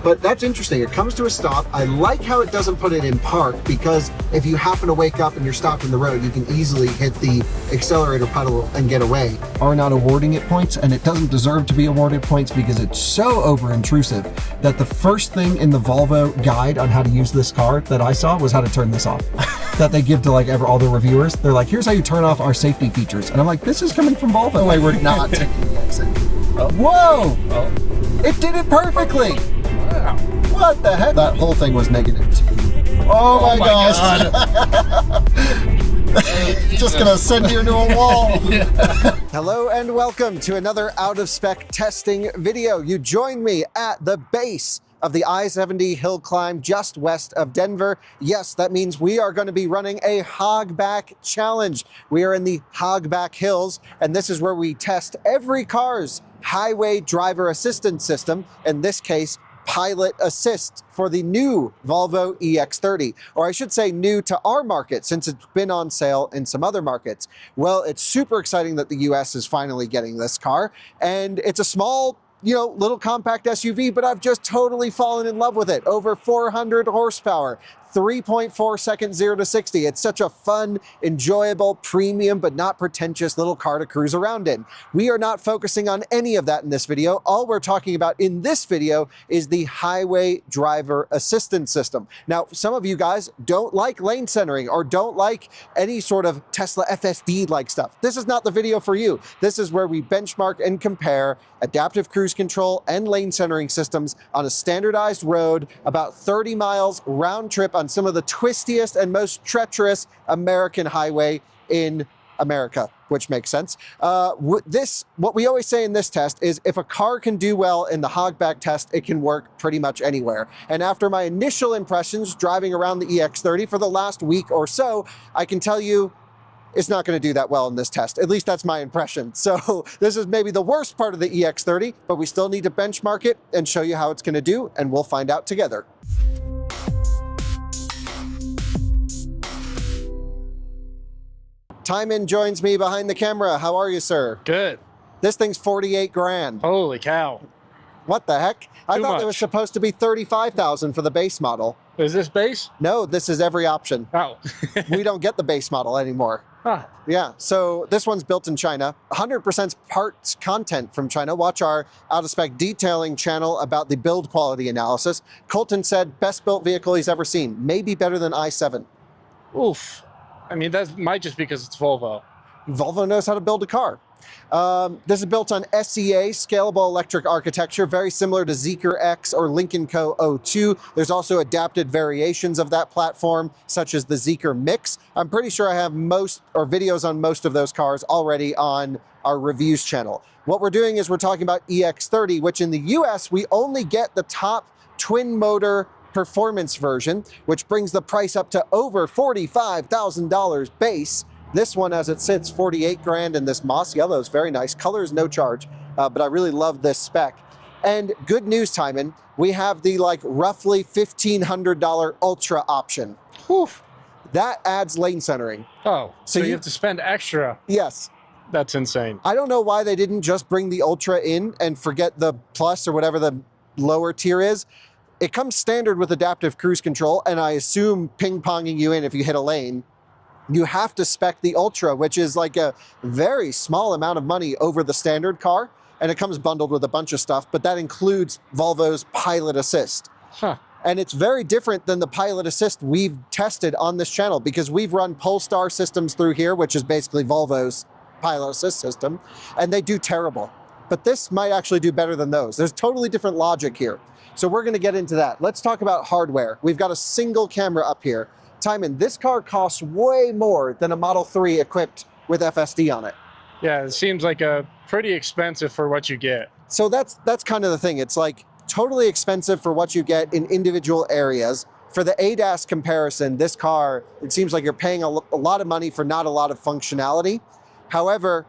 but that's interesting. It comes to a stop. I like how it doesn't put it in park, because if you happen to wake up and you're stopped in the road, you can easily hit the accelerator pedal and get away. Are not awarding it points, and it doesn't deserve to be awarded points because it's so over-intrusive that the first thing in the Volvo guide on how to use this car that I saw was how to turn this off. That they give to like all the reviewers. They're like, here's how you turn off our safety features. And I'm like, this is coming from Volvo. No way, we're not taking the exit. Oh. Whoa! Oh. It did it perfectly! Wow. What the heck? That whole thing was negative 2. Oh my gosh. God. Just gonna send you into a wall. Yeah. Hello and welcome to another out of spec testing video. You join me at the base of the I-70 hill climb just west of Denver. Yes, that means we are going to be running a Hogback challenge. We are in the Hogback Hills, and this is where we test every car's highway driver assistance system, in this case, pilot assist, for the new Volvo EX30, or I should say new to our market, since it's been on sale in some other markets. Well, it's super exciting that the US is finally getting this car, and it's a small, little compact SUV, but I've just totally fallen in love with it. Over 400 horsepower, 3.4 seconds 0 to 60. It's such a fun, enjoyable, premium, but not pretentious little car to cruise around in. We are not focusing on any of that in this video. All we're talking about in this video is the highway driver assistance system. Now, some of you guys don't like lane centering or don't like any sort of Tesla FSD-like stuff. This is not the video for you. This is where we benchmark and compare adaptive cruise control and lane centering systems on a standardized road, about 30 miles round trip on some of the twistiest and most treacherous American highway in America, which makes sense. What we always say in this test is if a car can do well in the Hogback test, it can work pretty much anywhere. And after my initial impressions driving around the EX30 for the last week or so, I can tell you it's not going to do that well in this test. At least that's my impression. So this is maybe the worst part of the EX30, but we still need to benchmark it and show you how it's going to do, and we'll find out together. Tijmen joins me behind the camera. How are you, sir? Good. This thing's 48 grand. Holy cow. What the heck? I thought much. it was supposed to be 35,000 for the base model. Is this base? No, this is every option. Oh. We don't get the base model anymore. Huh. Yeah, so this one's built in China. 100% parts content from China. Watch our out of spec detailing channel about the build quality analysis. Colton said best built vehicle he's ever seen. Maybe better than i7. Oof. I mean, that might just because it's Volvo. Volvo knows how to build a car. This is built on SEA, scalable electric architecture, very similar to Zeekr X or Lincoln Co. 02. There's also adapted variations of that platform, such as the Zeekr Mix. I'm pretty sure I have videos on most of those cars already on our reviews channel. What we're doing is we're talking about EX30, which in the US, we only get the top twin motor performance version, which brings the price up to over $45,000 base. This one, as it sits, 48 grand, and this moss yellow is very nice. Color is no charge, but I really love this spec. And good news, Tijmen, we have the roughly $1,500 Ultra option. Whew. That adds lane centering. Oh, so you have to spend extra. Yes. That's insane. I don't know why they didn't just bring the Ultra in and forget the Plus or whatever the lower tier is. It comes standard with adaptive cruise control, and I assume ping-ponging you in if you hit a lane. You have to spec the Ultra, which is like a very small amount of money over the standard car, and it comes bundled with a bunch of stuff, but that includes Volvo's Pilot Assist. Huh. And it's very different than the Pilot Assist we've tested on this channel, because we've run Polestar systems through here, which is basically Volvo's Pilot Assist system, and they do terrible. But this might actually do better than those. There's totally different logic here. So we're gonna get into that. Let's talk about hardware. We've got a single camera up here. Tijmen, this car costs way more than a Model 3 equipped with FSD on it. Yeah, it seems like pretty expensive for what you get. So that's kind of the thing. It's like totally expensive for what you get in individual areas. For the ADAS comparison, this car, it seems like you're paying a lot of money for not a lot of functionality. However,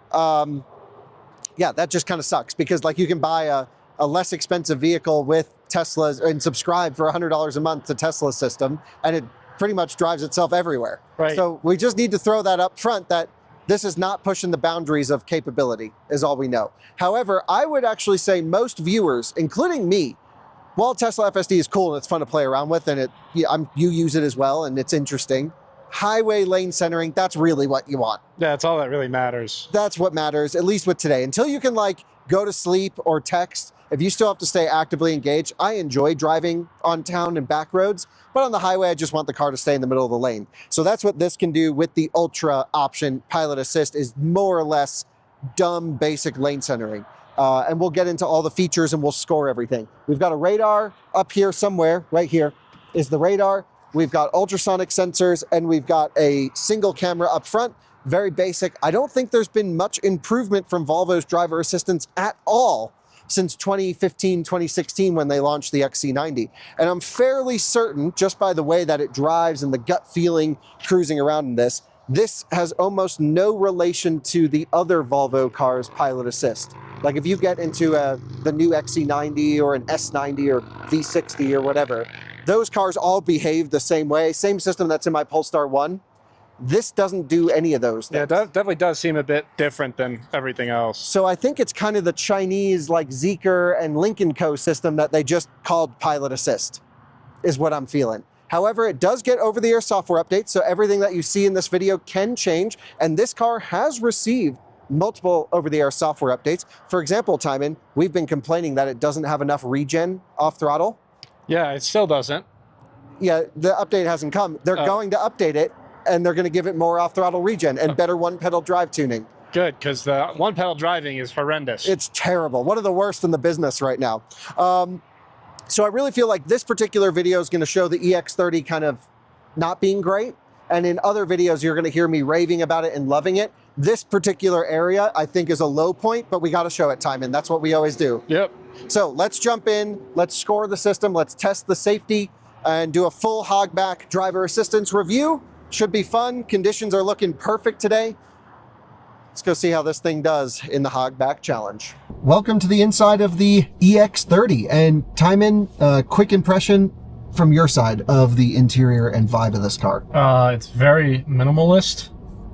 yeah, that just kind of sucks, because you can buy a less expensive vehicle with Tesla's and subscribe for $100 a month to Tesla's system, and it pretty much drives itself everywhere. Right. So we just need to throw that up front, that this is not pushing the boundaries of capability, is all we know. However, I would actually say most viewers, including me, while Tesla FSD is cool and it's fun to play around with, and you use it as well, and it's interesting, highway lane centering, that's really what you want. Yeah, that's all that really matters. That's what matters, at least with today. Until you can like go to sleep or text, if you still have to stay actively engaged, I enjoy driving on town and back roads, but on the highway, I just want the car to stay in the middle of the lane. So that's what this can do with the Ultra option. Pilot Assist is more or less dumb, basic lane centering. And we'll get into all the features and we'll score everything. We've got a radar up here somewhere, right here is the radar. We've got ultrasonic sensors, and we've got a single camera up front. Very basic. I don't think there's been much improvement from Volvo's driver assistance at all since 2015, 2016, when they launched the XC90. And I'm fairly certain, just by the way that it drives and the gut feeling cruising around in this has almost no relation to the other Volvo cars' Pilot Assist. Like if you get into the new XC90 or an S90 or V60 or whatever, those cars all behave the same way. Same system that's in my Polestar 1. This doesn't do any of those things. Yeah, it definitely does seem a bit different than everything else. So I think it's kind of the Chinese like Zeekr and Lynk & Co system that they just called Pilot Assist, is what I'm feeling. However, it does get over-the-air software updates, so everything that you see in this video can change, and this car has received multiple over-the-air software updates. For example, Tijmen, we've been complaining that it doesn't have enough regen off throttle. Yeah, it still doesn't. Yeah, the update hasn't come. They're going to update it, and they're going to give it more off-throttle regen and better one-pedal drive tuning. Good, because the one-pedal driving is horrendous. It's terrible. One of the worst in the business right now. So I really feel like this particular video is going to show the EX30 kind of not being great. And in other videos, you're going to hear me raving about it and loving it. This particular area, I think, is a low point, but we got to show it, Tijmen. That's what we always do. Yep. So let's jump in. Let's score the system. Let's test the safety and do a full Hogback driver assistance review. Should be fun. Conditions are looking perfect today. Let's go see how this thing does in the Hogback challenge. Welcome to the inside of the EX30. And Tijmen, quick impression from your side of the interior and vibe of this car. It's very minimalist,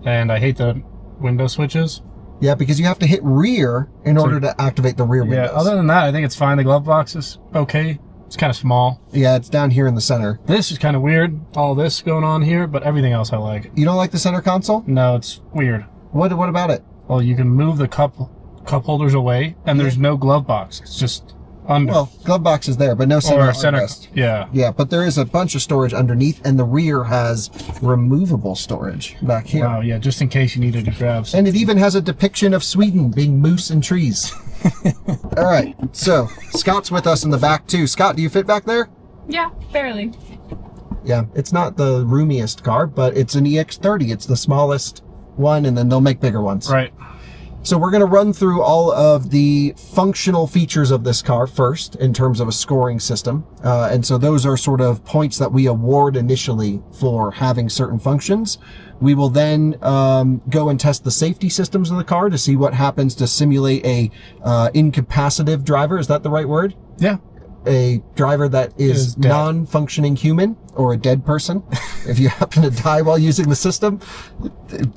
and I hate the window switches. Yeah, because you have to hit rear in order to activate the rear windows. Yeah, other than that, I think it's fine. The glove box is okay. It's kind of small. Yeah, it's down here in the center. This is kind of weird, all this going on here, but everything else I like. You don't like the center console? No, it's weird. What about it? Well, you can move the cup holders away, and there's no glove box. It's just under. Well, glove box is there, but no center armrest. Yeah. Yeah, but there is a bunch of storage underneath, and the rear has removable storage back here. Wow, yeah, just in case you needed to grab something. And it even has a depiction of Sweden being moose and trees. All right, so Scott's with us in the back too. Scott, do you fit back there? Yeah, barely. Yeah, it's not the roomiest car, but it's an EX30. It's the smallest one, and then they'll make bigger ones. Right. So we're going to run through all of the functional features of this car first in terms of a scoring system. And so those are sort of points that we award initially for having certain functions. We will then go and test the safety systems of the car to see what happens to simulate a incapacitive driver. Is that the right word? Yeah. A driver that is non-functioning human or a dead person if you happen to die while using the system.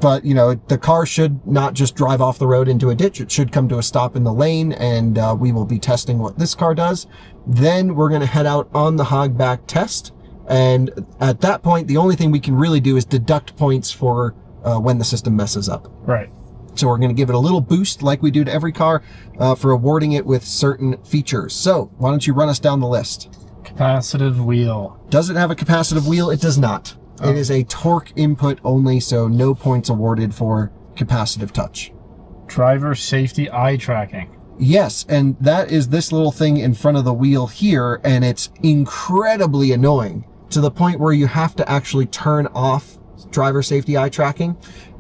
But, you know, the car should not just drive off the road into a ditch. It should come to a stop in the lane, and we will be testing what this car does. Then we're going to head out on the Hogback test. And at that point, the only thing we can really do is deduct points for when the system messes up. Right. So we're going to give it a little boost like we do to every car for awarding it with certain features. So why don't you run us down the list? Capacitive wheel. Does it have a capacitive wheel? It does not. Oh. It is a torque input only, so no points awarded for capacitive touch. Driver safety eye tracking. Yes, and that is this little thing in front of the wheel here, and it's incredibly annoying to the point where you have to actually turn off driver safety eye tracking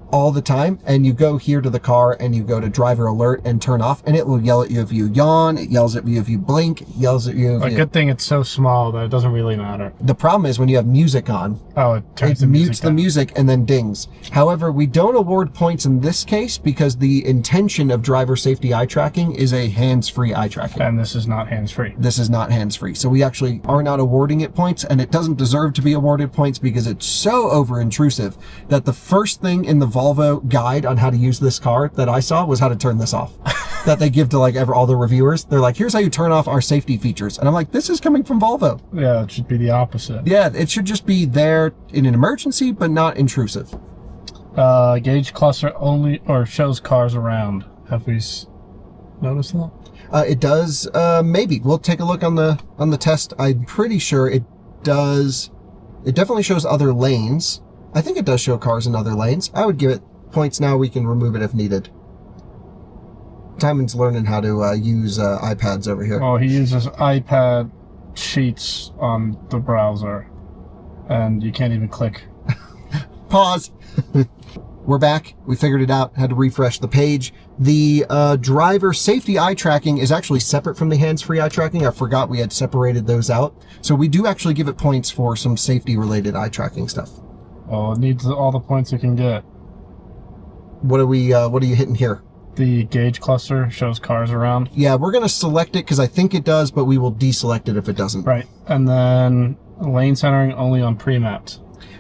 all the time, and you go here to the car and you go to driver alert and turn off, and it will yell at you if you yawn, it yells at you if you blink, it yells at you if good thing it's so small that it doesn't really matter. The problem is when you have music on, it mutes the music and then dings. However, we don't award points in this case because the intention of driver safety eye tracking is a hands-free eye tracking. And this is not hands-free. This is not hands-free. So we actually are not awarding it points, and it doesn't deserve to be awarded points because it's so over-intrusive that the first thing in the Volvo guide on how to use this car that I saw was how to turn this off. that they give to like all the reviewers. They're like, here's how you turn off our safety features. And I'm like, this is coming from Volvo. Yeah, it should be the opposite. Yeah, it should just be there in an emergency, but not intrusive. Gauge cluster only, or shows cars around. Have we noticed that? It does, maybe. We'll take a look on the test. I'm pretty sure it does. It definitely shows other lanes. I think it does show cars in other lanes. I would give it points now. We can remove it if needed. Tijmen's learning how to use iPads over here. Oh, he uses iPad sheets on the browser, and you can't even click. Pause. We're back. We figured it out. Had to refresh the page. The driver safety eye tracking is actually separate from the hands-free eye tracking. I forgot we had separated those out. So we do actually give it points for some safety-related eye tracking stuff. Oh, it needs all the points it can get. What are you hitting here? The gauge cluster shows cars around. Yeah, we're going to select it because I think it does, but we will deselect it if it doesn't. Right. And then lane centering only on pre-mapped.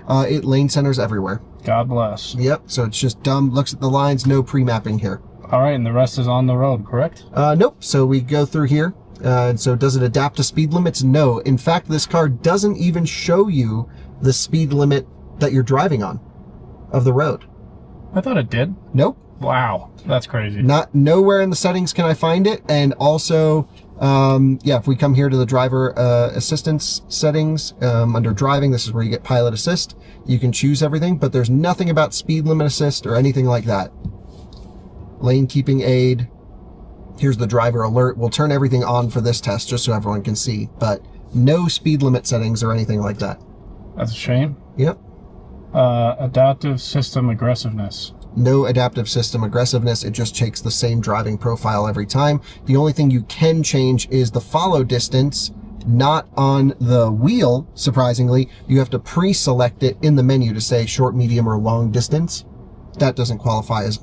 It lane centers everywhere. God bless. Yep, so it's just dumb, looks at the lines, no pre-mapping here. All right, and the rest is on the road, correct? Nope, so we go through here. So does it adapt to speed limits? No. In fact, this car doesn't even show you the speed limit that you're driving on of the road. I thought it did. Nope. Wow, that's crazy. Nowhere in the settings can I find it. And also, yeah, if we come here to the driver assistance settings, under driving, this is where you get pilot assist. You can choose everything, but there's nothing about speed limit assist or anything like that. Lane keeping aid. Here's the driver alert. We'll turn everything on for this test just so everyone can see, but no speed limit settings or anything like that. That's a shame. Yep. Adaptive system aggressiveness. No adaptive system aggressiveness. It just takes the same driving profile every time. The only thing you can change is the follow distance, not on the wheel, surprisingly. You have to pre-select it in the menu to say short, medium, or long distance. That doesn't qualify as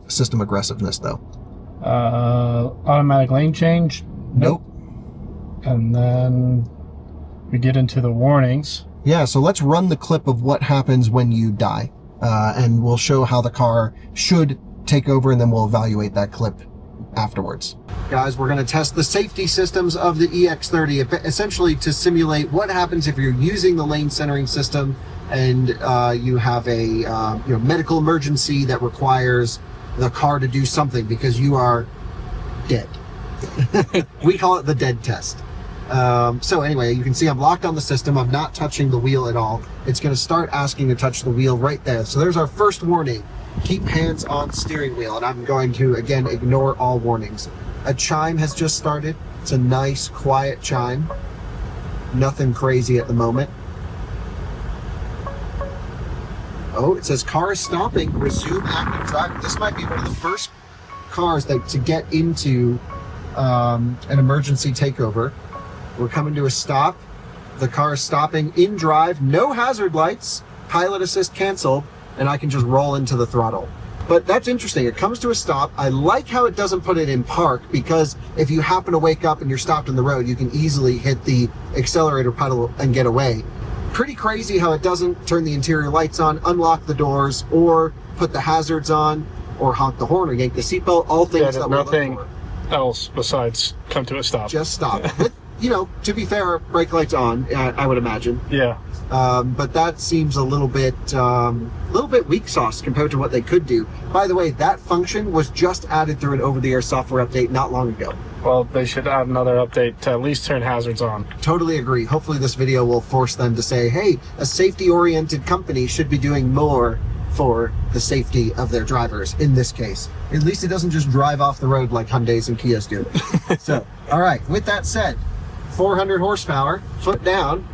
system aggressiveness, though. Automatic lane change? Nope. And then we get into the warnings. Yeah, so let's run the clip of what happens when you die. And we'll show how the car should take over, and then we'll evaluate that clip afterwards. Guys, we're going to test the safety systems of the EX30, essentially to simulate what happens if you're using the lane centering system and you have a medical emergency that requires the car to do something because you are dead. We call it the dead test. So anyway, you can see I'm locked on the system. I'm not touching the wheel at all. It's going to start asking to touch the wheel right there. So there's our first warning. Keep hands on steering wheel. And I'm going to, again, ignore all warnings. A chime has just started. It's a nice, quiet chime. Nothing crazy at the moment. Oh, it says car is stopping. Resume active driving. This might be one of the first cars to get into an emergency takeover. We're coming to a stop. The car is stopping in drive, no hazard lights, pilot assist canceled, and I can just roll into the throttle. But that's interesting. It comes to a stop. I like how it doesn't put it in park, because if you happen to wake up and you're stopped in the road, you can easily hit the accelerator pedal and get away. Pretty crazy how it doesn't turn the interior lights on, unlock the doors, or put the hazards on, or honk the horn or yank the seatbelt, all things that we're looking for. Else besides come to a stop. Just stop. But, to be fair, brake lights on, I would imagine. Yeah. But that seems a little bit weak sauce compared to what they could do. By the way, that function was just added through an over-the-air software update not long ago. Well, they should add another update to at least turn hazards on. Totally agree. Hopefully this video will force them to say, hey, a safety-oriented company should be doing more for the safety of their drivers in this case. At least it doesn't just drive off the road like Hyundais and Kias do. So, all right, with that said, 400 horsepower, foot down,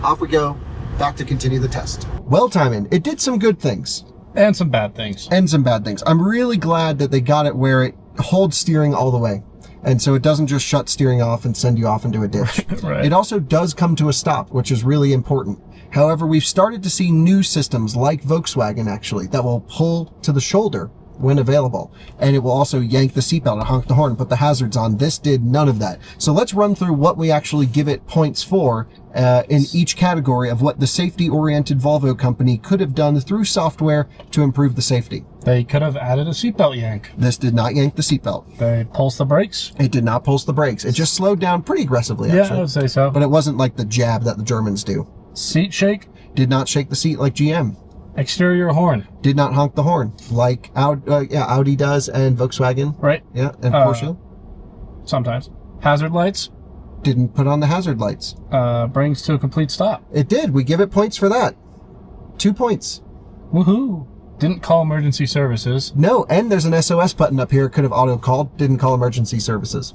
off we go, back to continue the test. Well, Tijmen, it did some good things. And some bad things. And some bad things. I'm really glad that they got it where it holds steering all the way. And so it doesn't just shut steering off and send you off into a ditch. Right. It also does come to a stop, which is really important. However, we've started to see new systems like Volkswagen, actually, that will pull to the shoulder when available. And it will also yank the seatbelt and honk the horn and put the hazards on. This did none of that. So let's run through what we actually give it points for in each category of what the safety-oriented Volvo company could have done through software to improve the safety. They could have added a seatbelt yank. This did not yank the seatbelt. They pulsed the brakes. It did not pulse the brakes. It just slowed down pretty aggressively, actually. Yeah, I would say so. But it wasn't like the jab that the Germans do. Seat shake. Did not shake the seat like GM. Exterior horn. Did not honk the horn like Audi does and Volkswagen. Right. Yeah, and Porsche. Sometimes. Hazard lights. Didn't put on the hazard lights. Brings to a complete stop. It did. We give it points for that. 2 points. Woohoo. Didn't call emergency services. No, and there's an SOS button up here. Could have auto called. Didn't call emergency services.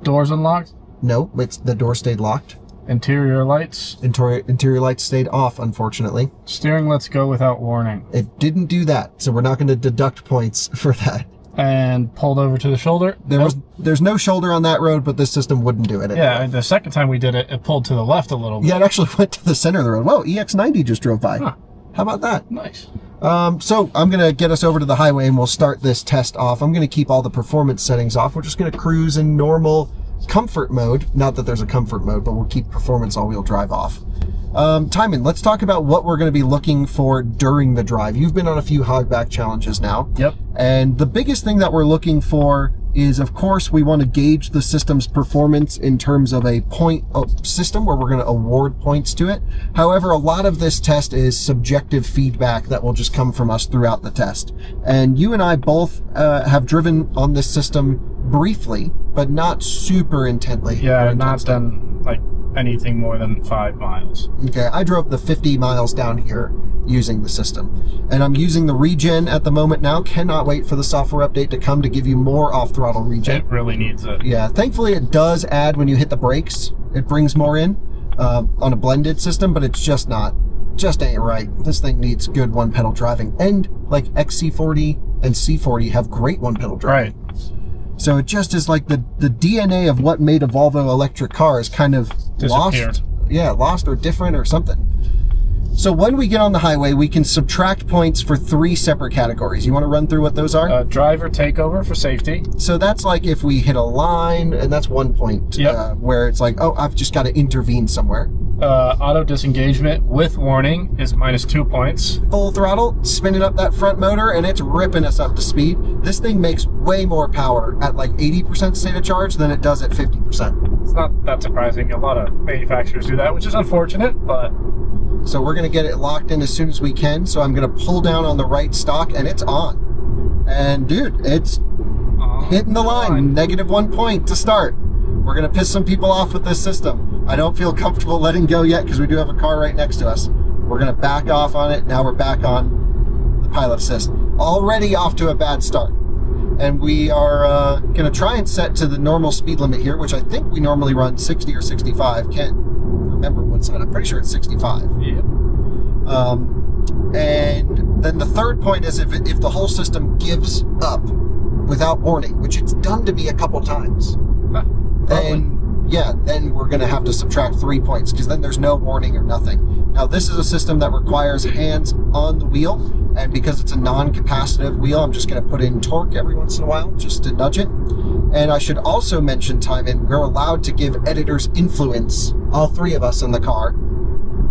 Doors unlocked. No, the door stayed locked. Interior lights. Interior lights stayed off, unfortunately. Steering lets go without warning. It didn't do that, so we're not going to deduct points for that. And pulled over to the shoulder. There's no shoulder on that road, but this system wouldn't do it. Yeah, the second time we did it, it pulled to the left a little bit. Yeah, it actually went to the center of the road. Whoa, EX90 just drove by. Huh. How about that? Nice. So I'm going to get us over to the highway and we'll start this test off. I'm going to keep all the performance settings off. We're just going to cruise in normal comfort mode. Not that there's a comfort mode, but we'll keep performance all-wheel drive off. Tijmen, let's talk about what we're going to be looking for during the drive. You've been on a few Hogback challenges now. Yep. And the biggest thing that we're looking for is, of course, we want to gauge the system's performance in terms of a point system where we're going to award points to it. However, a lot of this test is subjective feedback that will just come from us throughout the test. And you and I both have driven on this system briefly, but not super intently. Yeah, not done like anything more than 5 miles. Okay, I drove the 50 miles down here using the system. And I'm using the regen at the moment now. Cannot wait for the software update to come to give you more off-throttle regen. It really needs it. Yeah, thankfully it does add when you hit the brakes. It brings more in on a blended system, but it's just ain't right. This thing needs good one-pedal driving. And like XC40 and C40 have great one-pedal driving. Right. So it just is like the DNA of what made a Volvo electric car is kind of lost. Yeah, lost or different or something. So when we get on the highway, we can subtract points for 3 separate categories. You want to run through what those are? Driver takeover for safety. So that's like if we hit a line, and that's 1 point. Yep. Where it's like, oh, I've just got to intervene somewhere. Auto disengagement with warning is -2 points. Full throttle, spinning up that front motor, and it's ripping us up to speed. This thing makes way more power at like 80% state of charge than it does at 50%. It's not that surprising. A lot of manufacturers do that, which is unfortunate, but... So we're going to get it locked in as soon as we can. So I'm going to pull down on the right stalk, and it's on. And dude, it's hitting the line. -1 point to start. We're going to piss some people off with this system. I don't feel comfortable letting go yet because we do have a car right next to us. We're going to back off on it. Now we're back on the pilot assist. Already off to a bad start. And we are going to try and set to the normal speed limit here, which I think we normally run 60 or 65. Can't remember what side. I'm pretty sure it's 65. Yeah. And then the third point is if the whole system gives up without warning, which it's done to me a couple times, then we're going to have to subtract 3 points because then there's no warning or nothing. Now, this is a system that requires hands on the wheel, and because it's a non-capacitive wheel, I'm just going to put in torque every once in a while just to nudge it. And I should also mention, Tijmen, we're allowed to give editors influence, all 3 of us in the car,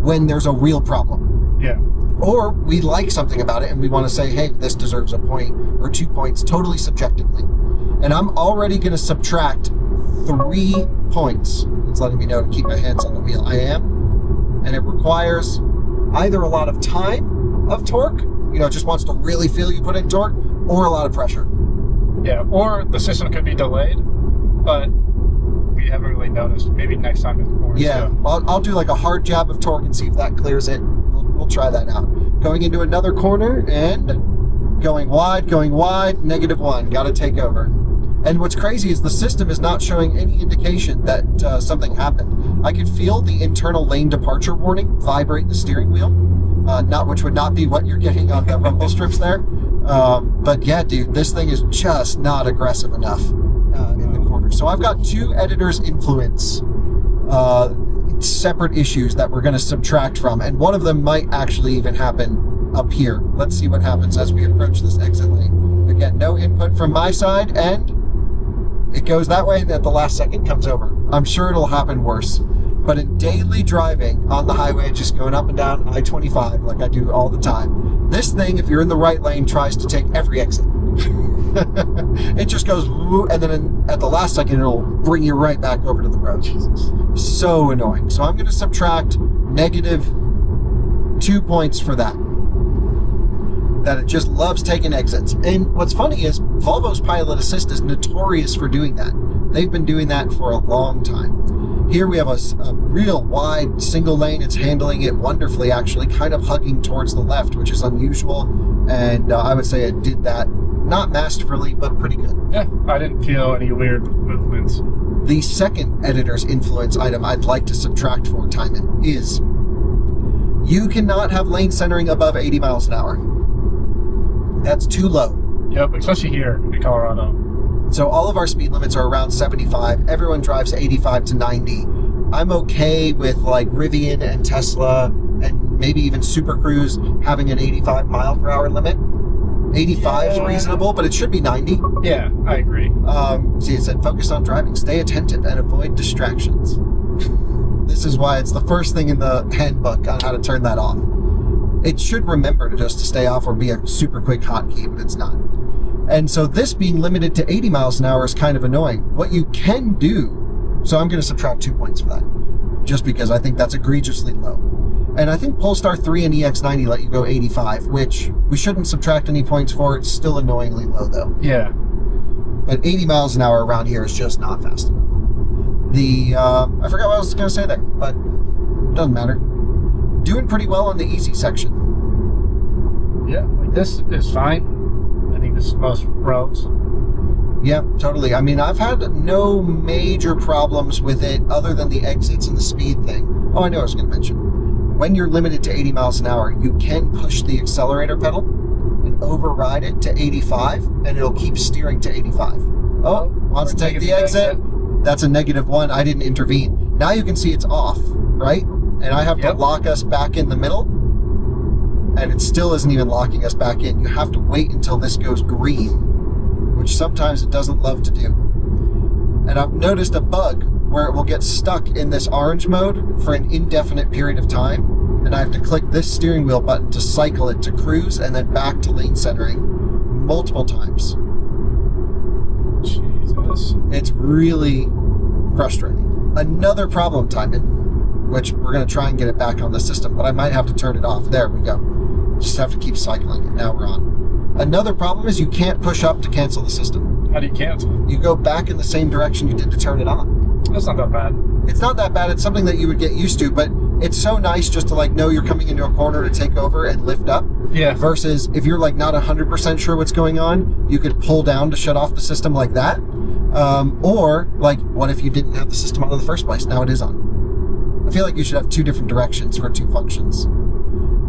when there's a real problem. Yeah. Or we like something about it and we want to say, hey, this deserves a point or 2 points, totally subjectively. And I'm already going to subtract 3 points. It's letting me know to keep my hands on the wheel. I am. And it requires either a lot of time of torque, it just wants to really feel you put in torque, or a lot of pressure. Yeah, or the system could be delayed, but we haven't really noticed. Maybe next time it's more. Yeah, I'll do like a hard jab of torque and see if that clears it. We'll try that out. Going into another corner and going wide, -1. Got to take over. And what's crazy is the system is not showing any indication that something happened. I could feel the internal lane departure warning vibrate the steering wheel, which would not be what you're getting on the rumble strips there. But yeah, dude, this thing is just not aggressive enough in the corner. So I've got 2 editors' influence separate issues that we're going to subtract from, and one of them might actually even happen up here. Let's see what happens as we approach this exit lane. Again, no input from my side, and it goes that way, and at the last second comes over. I'm sure it'll happen worse. But in daily driving on the highway, just going up and down I-25 like I do all the time, This thing, if you're in the right lane, tries to take every exit. It just goes, woo, and then at the last second, it'll bring you right back over to the road. Jesus. So annoying. So I'm going to subtract -2 points for that. That it just loves taking exits. And what's funny is Volvo's Pilot Assist is notorious for doing that. They've been doing that for a long time. Here we have a real wide single lane. It's handling it wonderfully, actually, kind of hugging towards the left, which is unusual. And I would say it did that not masterfully, but pretty good. Yeah, I didn't feel any weird movements. The second editor's influence item I'd like to subtract for Tijmen is you cannot have lane centering above 80 miles an hour. That's too low. Yep, especially here in Colorado. So all of our speed limits are around 75. Everyone drives 85 to 90. I'm okay with like Rivian and Tesla and maybe even Super Cruise having an 85 mile per hour limit. 85 is reasonable, but it should be 90. Yeah, I agree. See, it said focus on driving, stay attentive, and avoid distractions. This is why it's the first thing in the handbook on how to turn that off. It should remember to just stay off or be a super quick hotkey, but it's not. And so this being limited to 80 miles an hour is kind of annoying. What you can do, so I'm going to subtract 2 points for that, just because I think that's egregiously low. And I think Polestar 3 and EX90 let you go 85, which we shouldn't subtract any points for. It's still annoyingly low, though. Yeah. But 80 miles an hour around here is just not fast enough. I forgot what I was going to say there, but doesn't matter. Doing pretty well on the easy section. Yeah, like this is fine. I think this is most roads. Yeah, totally. I mean, I've had no major problems with it other than the exits and the speed thing. Oh, I know I was going to mention. When you're limited to 80 miles an hour, you can push the accelerator pedal and override it to 85, and it'll keep steering to 85. Oh, wants to take the exit. That's a -1. I didn't intervene. Now you can see it's off, right? And I have to lock us back in the middle, and it still isn't even locking us back in. You have to wait until this goes green, which sometimes it doesn't love to do. And I've noticed a bug where it will get stuck in this orange mode for an indefinite period of time, and I have to click this steering wheel button to cycle it to cruise and then back to lane centering multiple times. Jesus. It's really frustrating. Another problem, Tijmen, which we're going to try and get it back on the system, but I might have to turn it off. There we go. Just have to keep cycling it. Now we're on. Another problem is you can't push up to cancel the system. How do you cancel? You go back in the same direction you did to turn it on. That's not that bad. It's not that bad. It's something that you would get used to, but it's so nice just to like know you're coming into a corner to take over and lift up. Yeah. Versus if you're like not 100% sure what's going on, you could pull down to shut off the system like that. Or like, what if you didn't have the system on in the first place? Now it is on. I feel like you should have two different directions for two functions.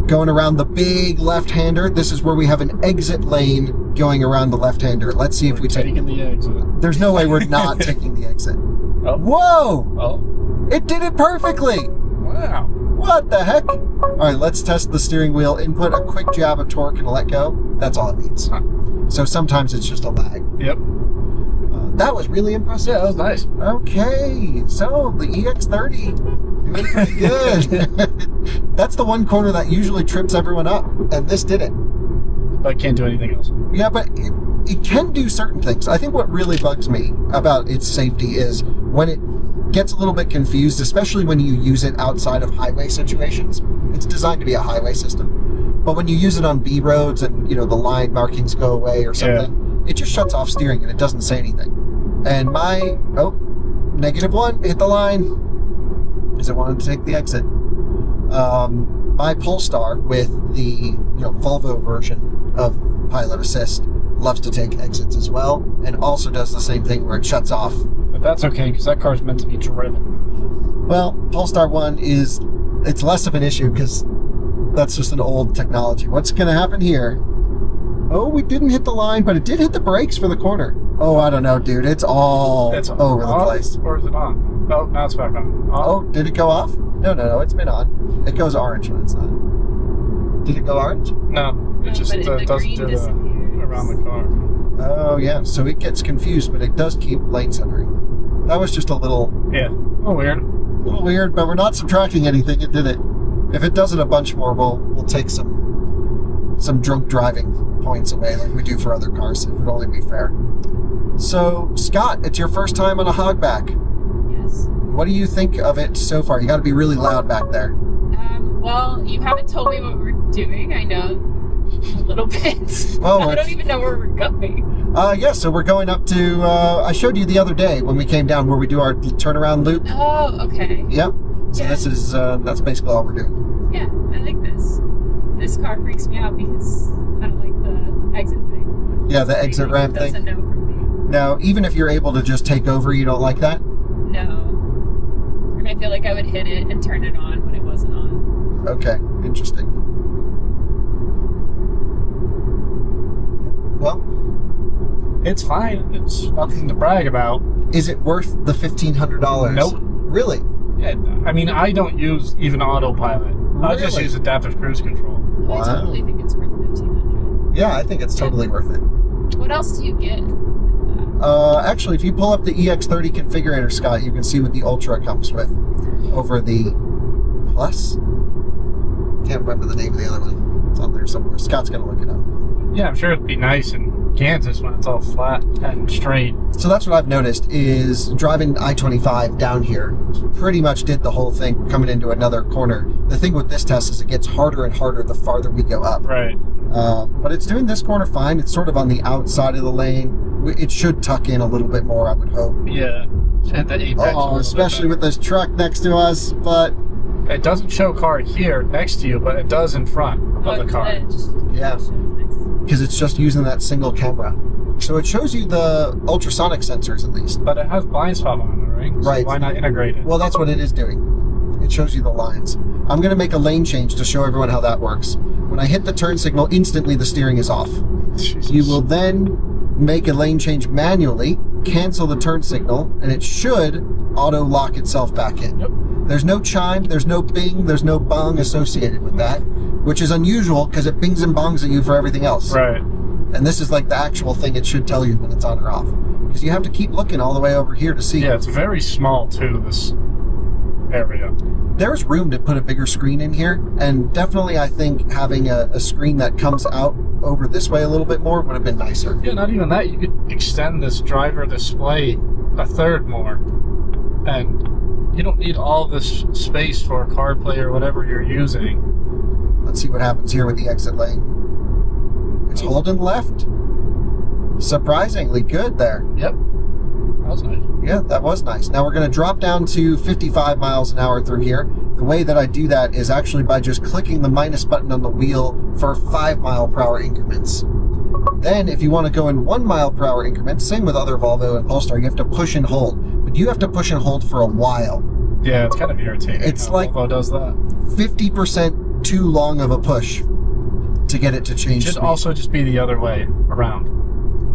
Going around the big left-hander, this is where we have an exit lane going around the left-hander. Let's see if we take... Taking the exit. There's no way we're not taking the exit. Oh. Whoa! Oh. It did it perfectly! Wow. What the heck? All right, let's test the steering wheel input, a quick jab of torque and let go. That's all it needs. Huh. So sometimes it's just a lag. Yep. That was really impressive. Yeah, that was nice. Okay, so the EX30 doing pretty good. That's the one corner that usually trips everyone up, and this did it. But I can't do anything else. Yeah, but it can do certain things. I think what really bugs me about its safety is when it gets a little bit confused, especially when you use it outside of highway situations. It's designed to be a highway system. But when you use it on B roads and, you know, the line markings go away or something, it just shuts off steering and it doesn't say anything. And my, -1, hit the line, because it wanted to take the exit. My Polestar with the Volvo version of Pilot Assist loves to take exits as well, and also does the same thing where it shuts off. But that's okay, because that car's meant to be driven. Well, Polestar 1 it's less of an issue because that's just an old technology. What's going to happen here? Oh, we didn't hit the line, but it did hit the brakes for the corner. Oh, I don't know, dude. It's all over the place. Or is it on? Oh, now it's back on. Oh, did it go off? No, it's been on. It goes orange when it's not. Did it go orange? No, it just doesn't do the around the car. Oh, yeah. So it gets confused, but it does keep lane centering. That was just a little... Yeah. Oh, weird. A little weird, but we're not subtracting anything. It did it. If it does it a bunch more, we'll take some some drunk driving points away like we do for other cars. It would only be fair. So, Scott, it's your first time on a Hogback. Yes. What do you think of it so far? You got to be really loud back there. Well, you haven't told me what we're doing. I know a little bit. Oh, I don't even know where we're going. Yeah, so we're going up to, I showed you the other day when we came down where we do our turnaround loop. Oh, okay. Yep. So Yeah. this is, that's basically all we're doing. Yeah, I like this. This car freaks me out because I don't like the exit thing. Yeah, the exit ramp That's thing. a no from me. Now, even if you're able to just take over, you don't like that? No. And I feel like I would hit it and turn it on when it wasn't on. Okay, interesting. Well, It's fine. It's nothing to brag about. is it worth the $1,500? Nope. Really? Yeah, I mean, I don't use even autopilot. I just Really? use adaptive cruise control. Wow. I totally think it's worth $1,500. Yeah, I think it's totally worth it. What else do you get with that? Actually, if you pull up the EX30 configurator, Scott, you can see what the Ultra comes with over the Plus. Can't remember the name of the other one. It's on there somewhere. Scott's going to look it up. Yeah, I'm sure it'd be nice in Kansas when it's all flat and straight. So that's what I've noticed is driving I-25 down here pretty much did the whole thing coming into another corner. The thing with this test is it gets harder and harder the farther we go up. Right. But it's doing this corner fine. It's sort of on the outside of the lane. It should tuck in a little bit more, I would hope. Yeah. Hit the apex a Oh, little especially bit with this truck next to us, but better. It doesn't show car here next to you, but it does in front of the car. yeah, because it's just using that single camera. So it shows you the ultrasonic sensors at least. But it has blind spot monitoring, so Right. why not integrate it? Well, that's what it is doing. It shows you the lines. I'm going to make a lane change to show everyone how that works. When I hit the turn signal, instantly the steering is off. Jesus. You will then make a lane change manually, cancel the turn signal, and it should auto lock itself back in. Yep. There's no chime, there's no bing, there's no bong associated with that, which is unusual because it bings and bongs at you for everything else. Right. And this is like the actual thing it should tell you when it's on or off. Because you have to keep looking all the way over here to see. Yeah, it's very small too, this area. There's room to put a bigger screen in here, and definitely I think having a screen that comes out over this way a little bit more would have been nicer. Yeah, not even that. You could extend this driver display a third more. And you don't need all this space for CarPlay or whatever you're using. Let's see what happens here with the exit lane. It's holding left. Surprisingly good there. Yep. That was nice. Yeah, that was nice. Now we're going to drop down to 55 miles an hour through here. The way that I do that is actually by just clicking the minus button on the wheel for 5 mile per hour increments. Then if you want to go in 1 mile per hour increments, same with other Volvo and Polestar, you have to push and hold. But you have to push and hold for a while. Yeah, it's kind of irritating. It's how like- Volvo does that. 50% too long of a push to get it to It change should speed. also just be the other way around.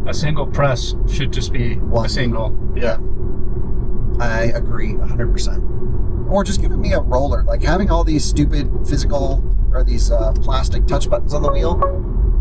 A single press should just be One. a single. Yeah. I agree 100%. Or just giving me a roller. Like having all these stupid physical or these plastic touch buttons on the wheel,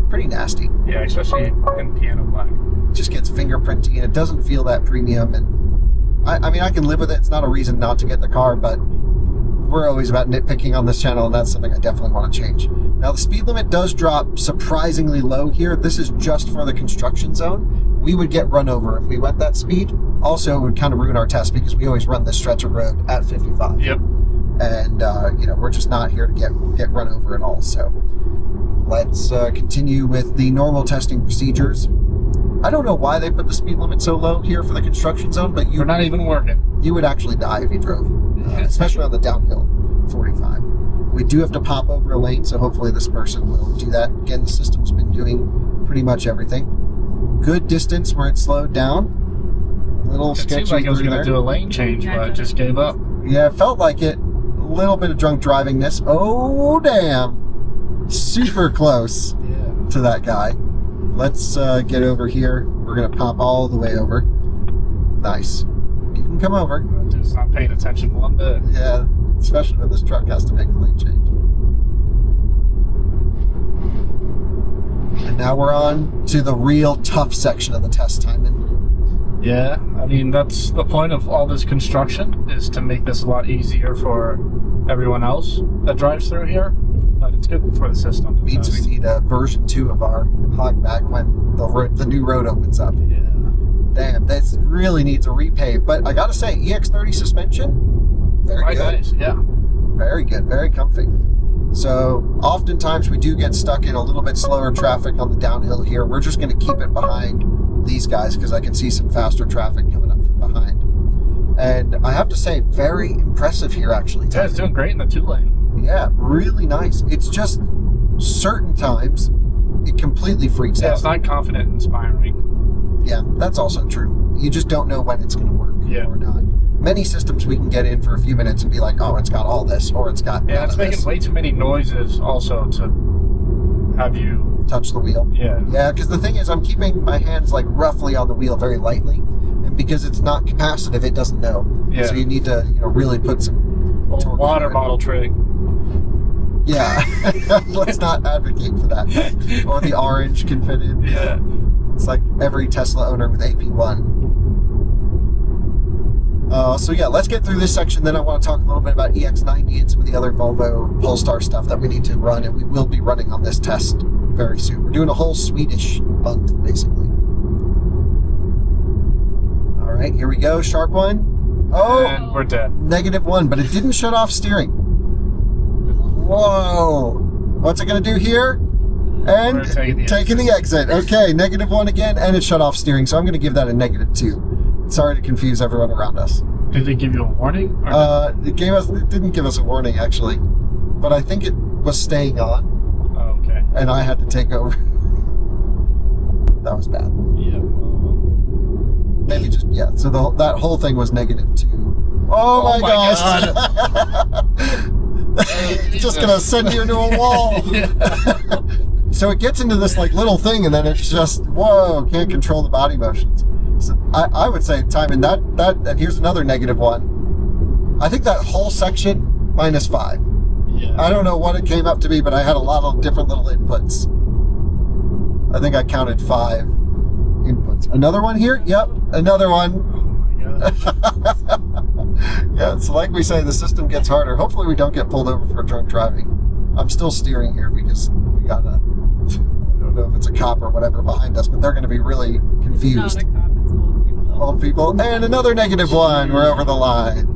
pretty nasty. Yeah, especially in piano black. It just gets fingerprinty and it doesn't feel that premium. And I mean, I can live with it. It's not a reason not to get the car, but we're always about nitpicking on this channel, and that's something I definitely want to change. Now, the speed limit does drop surprisingly low here. This is just for the construction zone. We would get run over if we went that speed. Also, it would kind of ruin our test because we always run this stretch of road at 55. Yep. And, you know, we're just not here to get run over at all. So let's continue with the normal testing procedures. I don't know why they put the speed limit so low here for the construction zone, but We're not even working. you would actually die if you drove, especially on the downhill 45. We do have to pop over a lane, so hopefully this person will do that. Again, the system's been doing pretty much everything. Good distance where it slowed down. A little It sketchy seemed like it was through going to there. do a lane change, but it just gave up. Yeah, it felt like it. A little bit of drunk drivingness. Oh, damn. Super close Yeah. to that guy. Let's get over here. We're going to pop all the way over. Nice. You can come over. Dude's not paying attention one bit. Yeah, especially when this truck has to make a lane change. And now we're on to the real tough section of the test, Tijmen. Yeah, I mean, that's the point of all this construction, is to make this a lot easier for everyone else that drives through here. but it's good for the system. to Means test. we need a version 2 of our Hogback when the new road opens up. Yeah. Damn, this really needs a repave. But I gotta say, EX30 suspension, very Quite good. nice. Yeah. Very good, very comfy. So oftentimes we do get stuck in a little bit slower traffic on the downhill here. We're just gonna keep it behind these guys because I can see some faster traffic coming up from behind. And I have to say, very impressive here actually. Yeah, it's doing great in the 2-lane. Yeah, really nice. It's just certain times it completely freaks Yeah, out. it's not confident inspiring. Yeah, that's also true. You just don't know when it's going to work or not. Many systems we can get in for a few minutes and be like, oh, it's got all this, or it's got Yeah, none it's of making this. way too many noises also to have you Touch the wheel. Yeah. Yeah, because the thing is, I'm keeping my hands like roughly on the wheel very lightly, and because it's not capacitive, it doesn't know. Yeah. So you need to, really put some torque water into it. bottle trick. Yeah, let's not advocate for that. Or the orange can fit in. Yeah. It's like every Tesla owner with AP1. So yeah, let's get through this section. Then I want to talk a little bit about EX90 and some of the other Volvo Polestar stuff that we need to run, and we will be running on this test very soon. We're doing a whole Swedish month, basically. All right, here we go. Sharp one. Oh, And we're dead. -1, but it didn't shut off steering. Whoa. What's it going to do here? And We're taking the taking the exit. Okay, -1 again, and it shut off steering, so I'm going to give that a -2. Sorry to confuse everyone around us. Did they give you a warning? Or It didn't give us a warning, actually, but I think it was staying on, oh, okay. and I had to take over. That was bad. Yeah. Well, Maybe just, yeah, so that whole thing was -2. Oh, Oh my my gosh. It's just going to send you into a wall. So it gets into this like little thing, and then it's just, whoa, can't control the body motions. So I would say, Tijmen, that and here's another -1. I think that whole section, -5. yeah. I don't know what it came up to be, but I had a lot of different little inputs. I think I counted 5 inputs. Another one here? Yep, another one. Oh my gosh. Yeah, so like we say, the system gets harder. Hopefully we don't get pulled over for drunk driving. I'm still steering here because we got I don't know if it's a cop or whatever behind us, but they're going to be really confused. It's not a cop, it's old people. Old people. And another -1. We're over the line.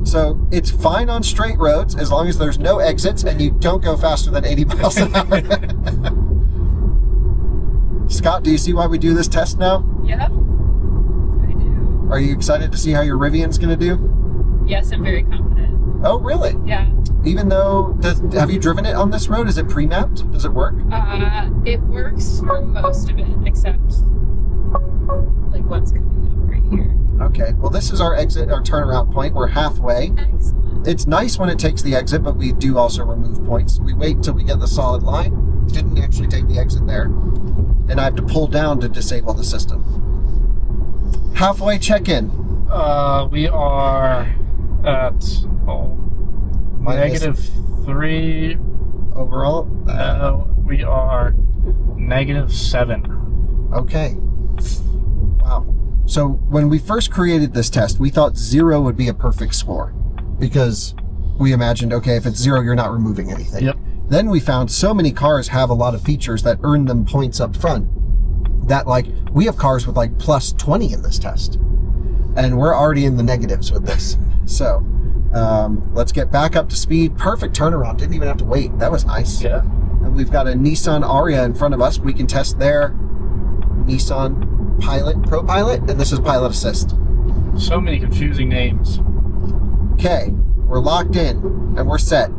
So it's fine on straight roads as long as there's no exits and you don't go faster than 80 miles an hour. Scott, do you see why we do this test now? Yep, I do. Are you excited to see how your Rivian's going to do? Yes, I'm very confident. Oh, really? Yeah. Even though, have you driven it on this road? Is it pre-mapped? Does it work? It works for most of it, except like what's coming up right here. Okay, well this is our exit, our turnaround point. We're halfway. Excellent. It's nice when it takes the exit, but we do also remove points. We wait until we get the solid line. Didn't actually take the exit there. And I have to pull down to disable the system. Halfway check-in. We are at -3. Overall? No, we are -7. Okay. Wow. So when we first created this test, we thought 0 would be a perfect score because we imagined, okay, if it's 0, you're not removing anything. Yep. Then we found so many cars have a lot of features that earn them points up front that like we have cars with like +20 in this test and we're already in the negatives with this. So let's get back up to speed. Perfect turnaround. Didn't even have to wait. That was nice. Yeah. And we've got a Nissan Ariya in front of us. We can test their Nissan Pro Pilot, and this is Pilot Assist. So many confusing names. Okay, we're locked in and we're set.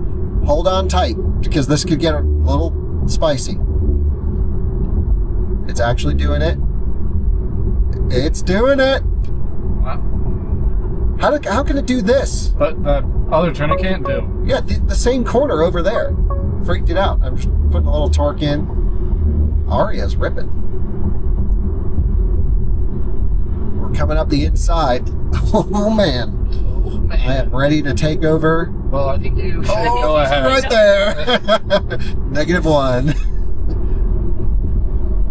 Hold on tight because this could get a little spicy. It's actually doing it. It's doing it. Wow. How can it do this? But the other turn it can't do. Yeah, the same corner over there. Freaked it out. I'm just putting a little torque in. Ariya's ripping. We're coming up the inside. Oh man. Oh, man. I am ready to take over. Well, I think you should go ahead. Right there. -1.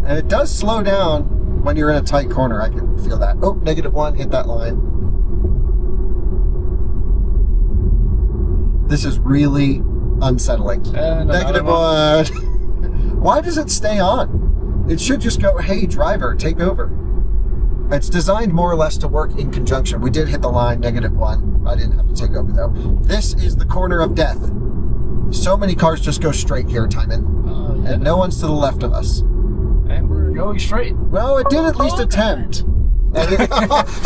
And it does slow down when you're in a tight corner. I can feel that. Oh, -1, hit that line. This is really unsettling. And Negative one. 1. Why does it stay on? It should just go, hey, driver, take over. It's designed more or less to work in conjunction. We did hit the line, negative 1. I didn't have to take over, though. This is the corner of death. So many cars just go straight here, Tijmen. Yeah. And no one's to the left of us. And we're going straight. Well, it did at least attempt.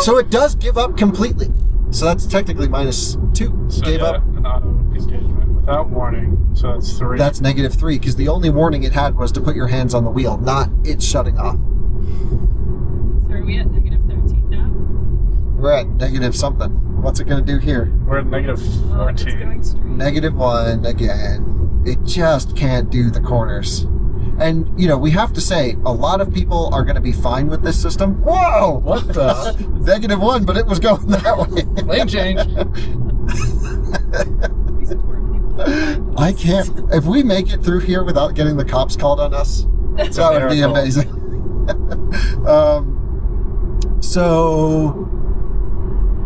So it does give up completely. So that's technically -2. So Gave up. an auto engagement without warning. So that's 3. That's -3, because the only warning it had was to put your hands on the wheel, not it shutting off. So are we at -13 now? We're at negative something. What's it going to do here? We're at -14. Oh, it's going straight. -1 again. It just can't do the corners. And, you know, we have to say, a lot of people are going to be fine with this system. Whoa! What the? -1, but it was going that way. Lane change. These poor people. I can't. If we make it through here without getting the cops called on us, that would be miracle. amazing. So,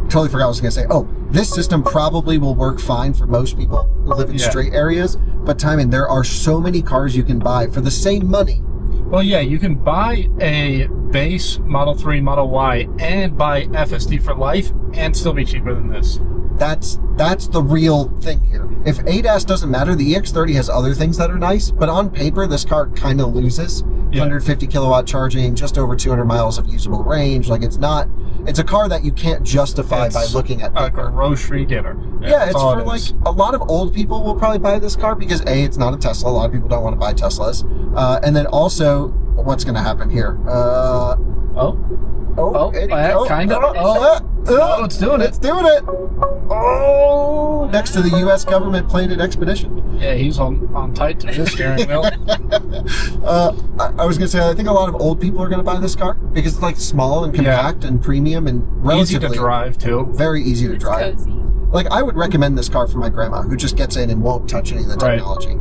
totally forgot what I was going to say. Oh, this system probably will work fine for most people who live in straight areas. But, Tijmen, there are so many cars you can buy for the same money. Well, yeah, you can buy a base Model 3, Model Y, and buy FSD for life, and still be cheaper than this. That's the real thing here. If ADAS doesn't matter, the EX30 has other things that are nice, but on paper, this car kind of loses. Yeah. 150 kilowatt charging, just over 200 miles of usable range. Like, it's a car that you can't justify by looking at a paper. grocery getter. Yeah, it's all for it like is. a lot of old people will probably buy this car because A, it's not a Tesla. A lot of people don't want to buy Teslas. And then also, what's going to happen here? Kind of. Oh, it's doing it. It's doing it. Oh, next to the U.S. government plated Expedition. Yeah, he's on tight to his steering wheel. I was going to say, I think a lot of old people are going to buy this car because it's like small and compact and premium and relatively Easy to drive, too. very easy to It's drive. cozy. Like, I would recommend this car for my grandma who just gets in and won't touch any of the technology.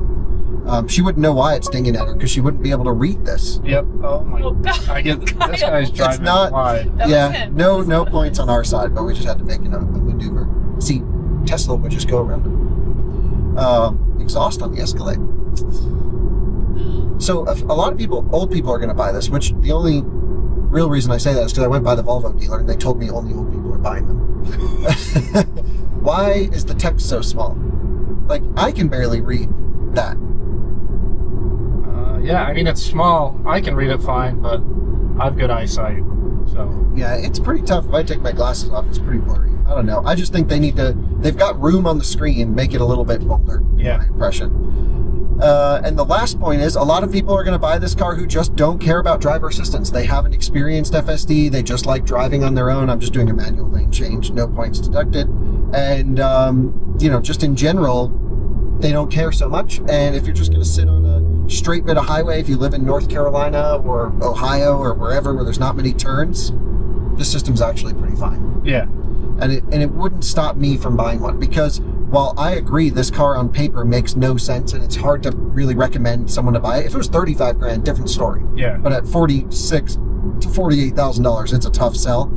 She wouldn't know why it's dinging at her because she wouldn't be able to read this. Yep. Oh my. Oh, God. I get this guy's driving It's not- wide. That was Yeah, him. no points on our side, but we just had to make a maneuver. See, Tesla would just go around it. Exhaust on the Escalade. So a lot of people, old people, are going to buy this, which the only real reason I say that is because I went by the Volvo dealer and they told me only old people are buying them. Why is the text so small? Like, I can barely read that. Yeah, I mean, it's small. I can read it fine, but I have good eyesight. So, Yeah, it's pretty tough. If I take my glasses off, it's pretty blurry. I don't know. I just think they've got room on the screen, make it a little bit bolder, Yeah. in my impression. And the last point is, a lot of people are going to buy this car who just don't care about driver assistance. They haven't experienced FSD. They just like driving on their own. I'm just doing a manual lane change, no points deducted. And, just in general, they don't care so much. And if you're just going to sit on a straight bit of highway, if you live in North Carolina or Ohio or wherever where there's not many turns, this system's actually pretty fine. yeah. And it wouldn't stop me from buying one because while I agree this car on paper makes no sense and it's hard to really recommend someone to buy it, if it was $35,000, different story. Yeah. But at $46,000 to $48,000, it's a tough sell.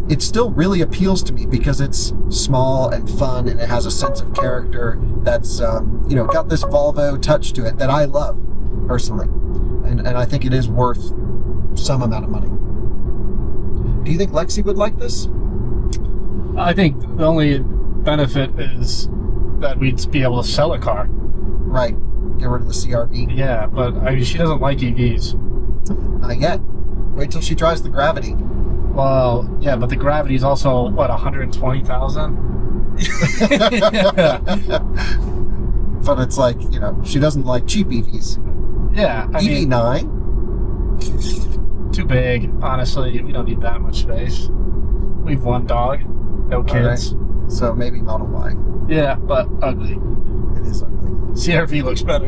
It still really appeals to me because it's small and fun and it has a sense of character that's got this Volvo touch to it that I love personally, and I think it is worth some amount of money. Do you think Lexi would like this? I think the only benefit is that we'd be able to sell a car. Right. Get rid of the CRV. Yeah, but I mean, she doesn't like EVs. Not yet. Wait till she tries the Gravity. Well, yeah, but the Gravity is also, what, 120,000? But it's like, she doesn't like cheap EVs. Yeah, I mean, EV9? too big, honestly. We don't need that much space. We've one dog, no kids. Right. So maybe Model Y. Yeah, but ugly. It is ugly. CRV looks better.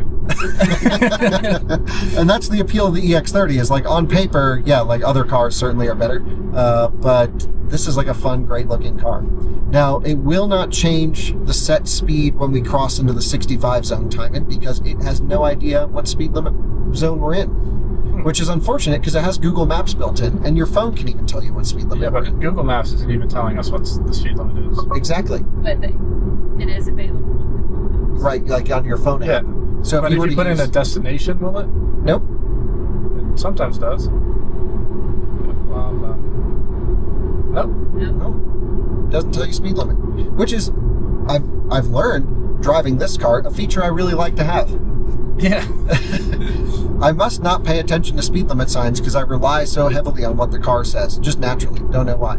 And that's the appeal of the EX30 is like on paper, yeah, like other cars certainly are better. But this is like a fun, great looking car. Now, it will not change the set speed when we cross into the 65 zone, Tijmen, because it has no idea what speed limit zone we're in. Which is unfortunate because it has Google Maps built in, and your phone can even tell you what speed limit Yeah, we're but in. Google Maps isn't even telling us what the speed limit is. Exactly. But it is available on Google Right, like on your phone app. Yeah. So But if you if were you to put in a destination, will it? Nope. It sometimes does. Nope. No. Doesn't tell you speed limit. Which is, I've learned, driving this car, a feature I really like to have. Yeah. I must not pay attention to speed limit signs because I rely so heavily on what the car says, just naturally. Don't know why.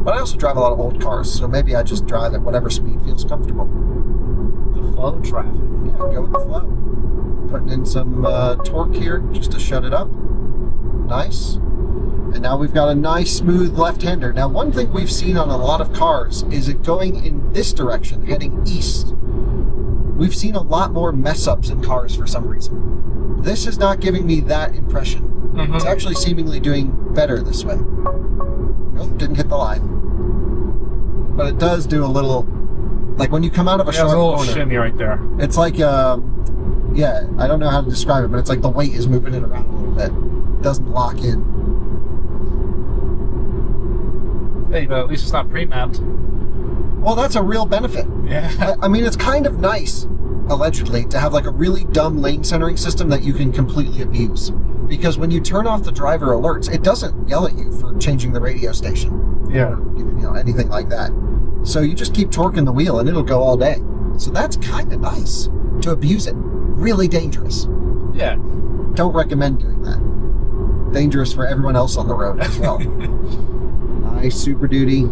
But I also drive a lot of old cars, so maybe I just drive at whatever speed feels comfortable. The flow traffic. Yeah, go with the flow. Putting in some torque here just to shut it up. Nice. And now we've got a nice smooth left-hander. Now, one thing we've seen on a lot of cars is it going in this direction, heading east. We've seen a lot more mess-ups in cars for some reason. This is not giving me that impression. Mm-hmm. It's actually seemingly doing better this way. Nope, didn't hit the line. But it does do a little, like when you come out of a sharp a little corner, shimmy right there. it's like, yeah, I don't know how to describe it, but it's like the weight is moving it around a little bit. It doesn't lock in. Hey, but at least it's not pre-mapped. Well, that's a real benefit. Yeah. I mean, it's kind of nice, allegedly, to have like a really dumb lane centering system that you can completely abuse. Because when you turn off the driver alerts, it doesn't yell at you for changing the radio station. Yeah. Or, you know, anything like that. So you just keep torquing the wheel and it'll go all day. So that's kind of nice. To abuse it, really dangerous. Yeah. Don't recommend doing that. Dangerous for everyone else on the road as well. Nice Super Duty.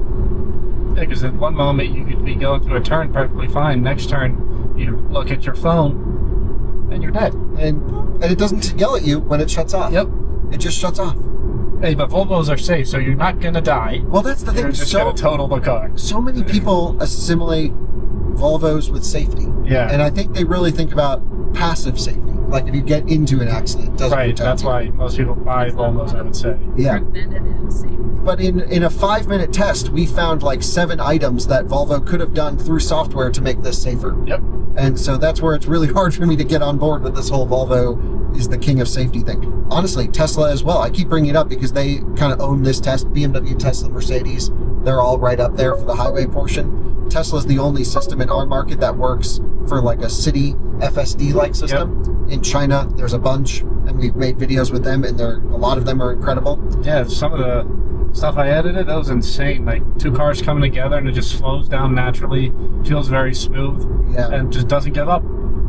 Yeah, because at one moment you could be going through a turn perfectly fine. Next turn, you look at your phone, and you're dead. And it doesn't yell at you when it shuts off. Yep. It just shuts off. Hey, but Volvos are safe, so you're not gonna die. Well, that's the thing. You're just gonna total the car. So many people assimilate Volvos with safety. Yeah. And I think they really think about passive safety. Like if you get into an accident, it doesn't Right, protect that's you. why most people buy Volvos, I would say. Yeah. Preventative safety. But in a 5-minute test, we found like 7 items that Volvo could have done through software to make this safer. Yep. And so that's where it's really hard for me to get on board with this whole Volvo is the king of safety thing. Honestly, Tesla as well. I keep bringing it up because they kind of own this test. BMW, Tesla, Mercedes, they're all right up there for the highway portion. Tesla's the only system in our market that works for like a city FSD-like system. Yep. In China, there's a bunch, and we've made videos with them, and a lot of them are incredible. Yeah, some of the stuff I edited, that was insane. Like 2 cars coming together, and it just slows down naturally, feels very smooth, and just doesn't give up.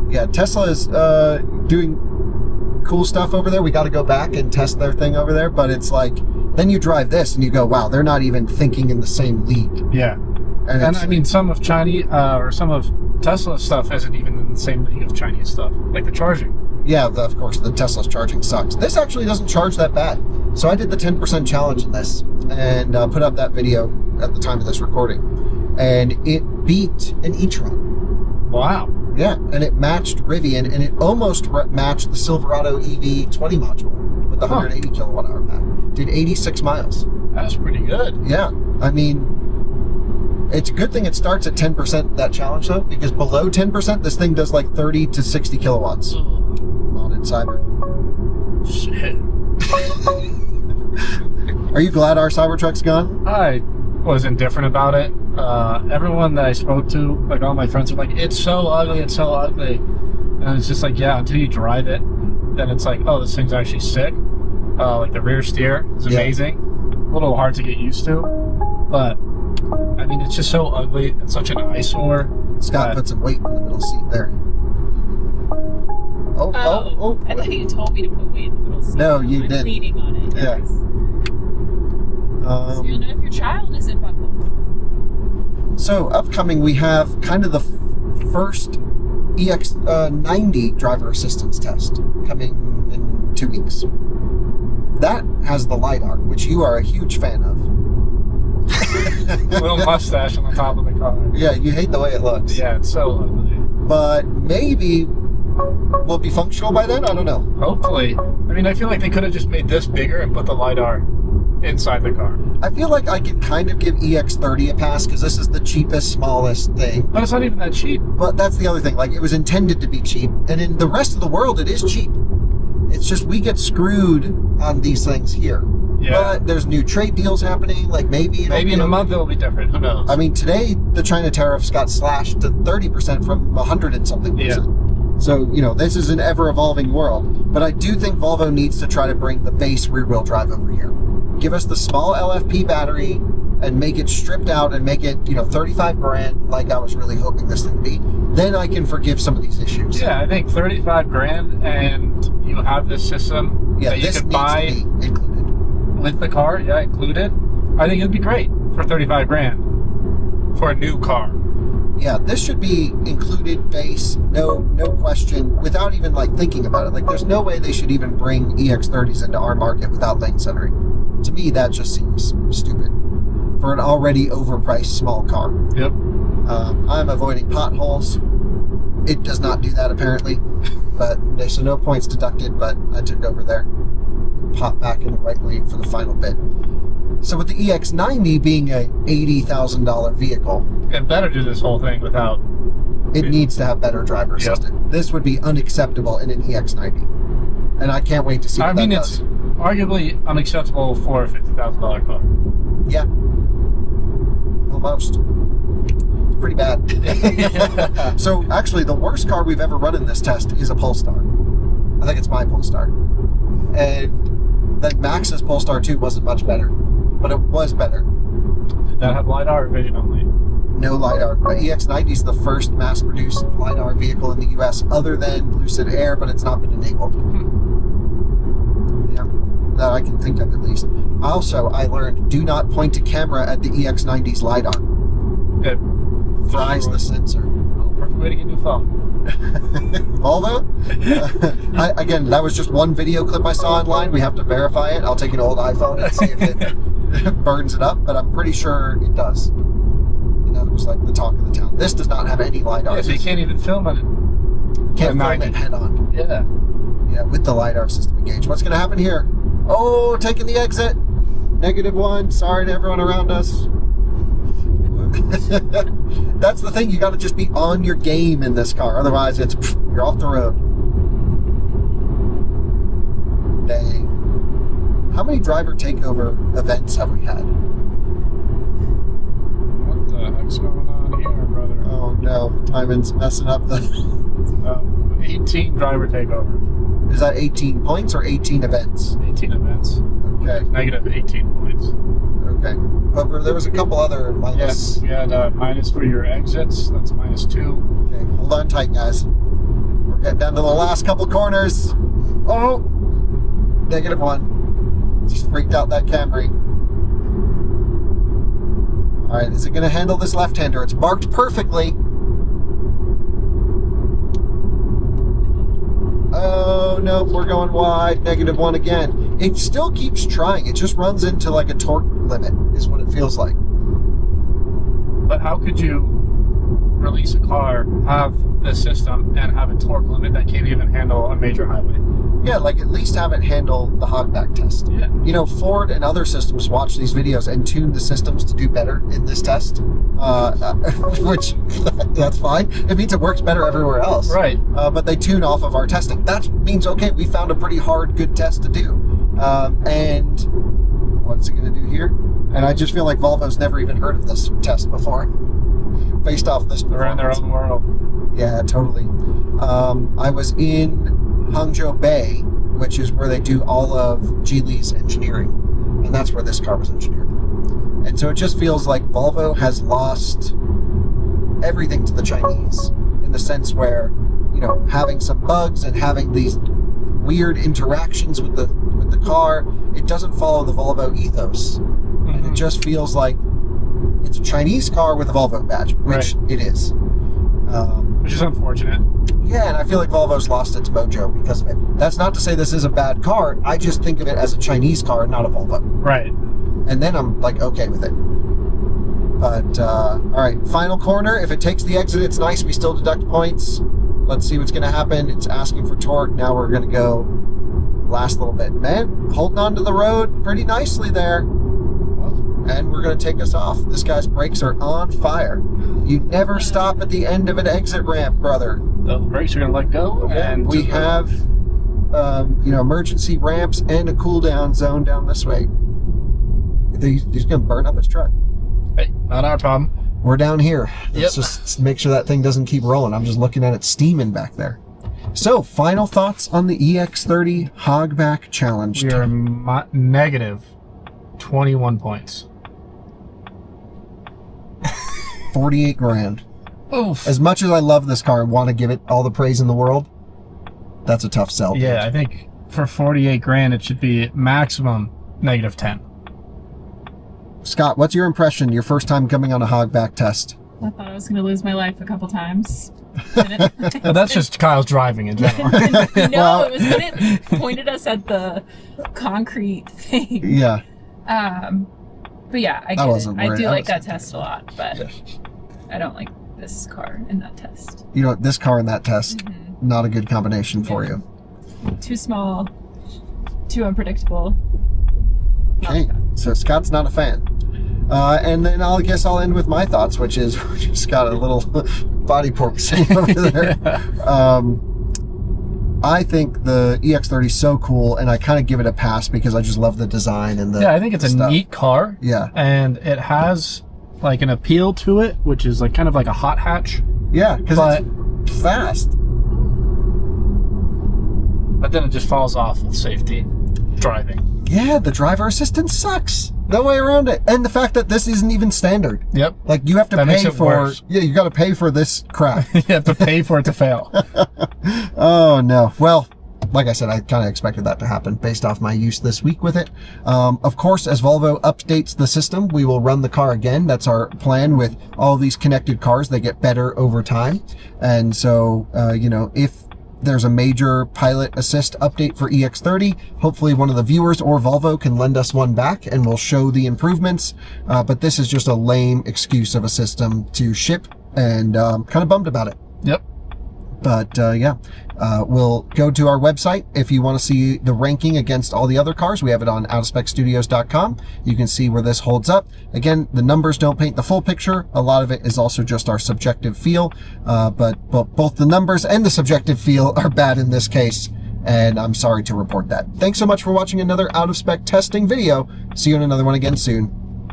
Yeah, Tesla is doing cool stuff over there. We got to go back and test their thing over there, but it's like, then you drive this and you go, wow, they're not even thinking in the same league. Yeah. And I mean, some of some of Tesla's stuff isn't even in the same league of Chinese stuff, like the charging. Yeah, of course, the Tesla's charging sucks. This actually doesn't charge that bad. So I did the 10% challenge in this and put up that video at the time of this recording. And it beat an e-tron. Wow. Yeah, and it matched Rivian, and it almost matched the Silverado EV20 module with the 180 kilowatt hour pack. Did 86 miles. That's pretty good. Yeah, I mean, it's a good thing it starts at 10% that challenge though, because below 10%, this thing does like 30 to 60 kilowatts. Modded Cyber. Shit. Are you glad our Cybertruck's gone? I was indifferent about it. Everyone that I spoke to, like all my friends, were like, "It's so ugly, it's so ugly," and it's just like, yeah, until you drive it, then it's like, oh, this thing's actually sick. Like the rear steer is amazing. A little hard to get used to, but I mean, it's just so ugly and such an eyesore. Scott put some weight in the middle seat there. Oh. I thought you told me to put weight in the middle seat. No, you I'm didn't. leaning on it. Yeah. Yes. So you'll know if your child isn't buckled. So upcoming, we have kind of the first EX90 driver assistance test coming in 2 weeks. That has the LiDAR, which you are a huge fan of. Little mustache on the top of the car. Yeah, you hate the way it looks. Yeah, it's so ugly. But maybe we'll be functional by then? I don't know. Hopefully. I mean, I feel like they could have just made this bigger and put the LiDAR inside the car. I feel like I can kind of give EX30 a pass because this is the cheapest, smallest thing. But it's not even that cheap. But that's the other thing. Like, it was intended to be cheap. And in the rest of the world, it is cheap. It's just we get screwed on these things here. Yeah. But there's new trade deals happening. Like maybe in a month it'll be different. Who knows? I mean, today the China tariffs got slashed to 30% from 100 and something percent. So, this is an ever-evolving world. But I do think Volvo needs to try to bring the base rear-wheel drive over here. Give us the small LFP battery and make it stripped out and make it, 35 grand like I was really hoping this thing to be. Then I can forgive some of these issues. Yeah, I think 35 grand and you have this system that you could buy to be included with the car, included. I think it'd be great for 35 grand for a new car. Yeah, this should be included base, no question, without even thinking about it. Like, there's no way they should even bring EX30s into our market without lane centering. To me, that just seems stupid for an already overpriced small car. Yep. I'm avoiding potholes. It does not do that apparently, but so no points deducted. But I took over there, pop back in the right lane for the final bit. So with the EX90 being a $80,000 vehicle, it better do this whole thing without. It needs to have better driver assistant. This would be unacceptable in an EX90, and I can't wait to see. What that does. It's arguably unacceptable for a $50,000 car. Yeah, almost. It's pretty bad. So actually, the worst car we've ever run in this test is a Polestar. I think it's my Polestar, and then Max's Polestar 2 wasn't much better, but it was better. Did that have LiDAR or vision only? No LiDAR. The EX90 is the first mass-produced LiDAR vehicle in the U.S. other than Lucid Air, but it's not been enabled. Yeah, that I can think of at least. Also, I learned do not point to camera at the EX90's LiDAR. It fries the sensor. Oh, perfect way to get a new phone. Volvo? Again, that was just one video clip I saw online. We have to verify it. I'll take an old iPhone and see if it burns it up, but I'm pretty sure it does. That was like the talk of the town. This does not have any LiDAR. Yeah, so you can't even film it. Can't film it head on. Yeah. Yeah, with the LiDAR system engaged. What's going to happen here? Oh, taking the exit. -1. Sorry to everyone around us. That's the thing. You got to just be on your game in this car. Otherwise, you're off the road. Dang. How many driver takeover events have we had? What the heck's going on here, brother? Oh no, Tijmen's messing up the... 18 driver takeovers. Is that 18 points or 18 events? 18 events. Okay. Negative 18 points. Okay. But there was a couple other minus. Yes, we had minus for your exits. That's -2. Okay, hold on tight, guys. We're getting down to the last couple corners. Oh! -1. Just freaked out that Camry. Alright, is it going to handle this left-hander? It's marked perfectly. Oh, no, we're going wide. -1 again. It still keeps trying. It just runs into like a torque limit, is what it feels like. But how could you release a car, have this system, and have a torque limit that can't even handle a major highway? Yeah, like at least have it handle the Hogback test. Yeah. Ford and other systems watch these videos and tune the systems to do better in this test, which that's fine. It means it works better everywhere else. Right. But they tune off of our testing. That means, okay, we found a pretty hard, good test to do. And what's it going to do here? And I just feel like Volvo's never even heard of this test before, based off this performance. They're in their own world. Yeah, totally. I was in Hangzhou Bay, which is where they do all of Geely's engineering, and that's where this car was engineered. And so it just feels like Volvo has lost everything to the Chinese, in the sense where, having some bugs and having these weird interactions with the car, it doesn't follow the Volvo ethos. Mm-hmm. And it just feels like it's a Chinese car with a Volvo badge, which it is. Which is unfortunate. Yeah, and I feel like Volvo's lost its mojo because of it. That's not to say this is a bad car. I just think of it as a Chinese car, not a Volvo. Right. And then I'm like, okay with it. But, all right, final corner. If it takes the exit, it's nice. We still deduct points. Let's see what's going to happen. It's asking for torque. Now we're going to go last little bit. Man, holding on to the road pretty nicely there. And we're going to take us off. This guy's brakes are on fire. You never stop at the end of an exit ramp, brother. Those brakes are going to let go. And we have, emergency ramps and a cool down zone down this way. he's going to burn up his truck. Hey, not our problem. We're down here. Let's Yep. just make sure that thing doesn't keep rolling. I'm just looking at it steaming back there. So, final thoughts on the EX30 Hogback Challenge. We are negative 21 points. 48 grand. Oof. As much as I love this car and want to give it all the praise in the world, that's a tough sell. Yeah, I think for 48 grand, it should be maximum negative 10. Scott, what's your impression, your first time coming on a Hogback test? I thought I was going to lose my life a couple times. But that's just Kyle's driving in general. No, it was when it pointed us at the concrete thing. Yeah. But yeah, I get it. I do like that test a lot, but I don't like this car in that test. You know, this car in that test, not a good combination for you. Too small, too unpredictable. Okay, so Scott's not a fan. And then I guess I'll end with my thoughts, which is we just got a little body porpoising over there. I think the EX30 is so cool, and I kind of give it a pass because I just love the design and the Yeah, I think it's a neat car. Yeah. And it has like an appeal to it, which is like kind of like a hot hatch. Yeah, because it's fast. But then it just falls off with safety driving. Yeah, the driver assistance sucks. No way around it. And the fact that this isn't even standard. Yep. Like, you have to That makes pay it for... worse. Yeah, you got to pay for this crap. You have to pay for it to fail. Oh, no. Well, like I said, I kind of expected that to happen based off my use this week with it. Of course, as Volvo updates the system, we will run the car again. That's our plan with all these connected cars. They get better over time. And so, you know, if there's a major pilot assist update for EX30, hopefully one of the viewers or Volvo can lend us one back and we'll show the improvements. But this is just a lame excuse of a system to ship, and kind of bummed about it. Yep. But yeah, we'll go to our website if you want to see the ranking against all the other cars. We have it on outofspecstudios.com. You can see where this holds up. Again, the numbers don't paint the full picture. A lot of it is also just our subjective feel. But both the numbers and the subjective feel are bad in this case, and I'm sorry to report that. Thanks so much for watching another Out of Spec testing video. See you in another one again soon.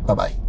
Bye-bye.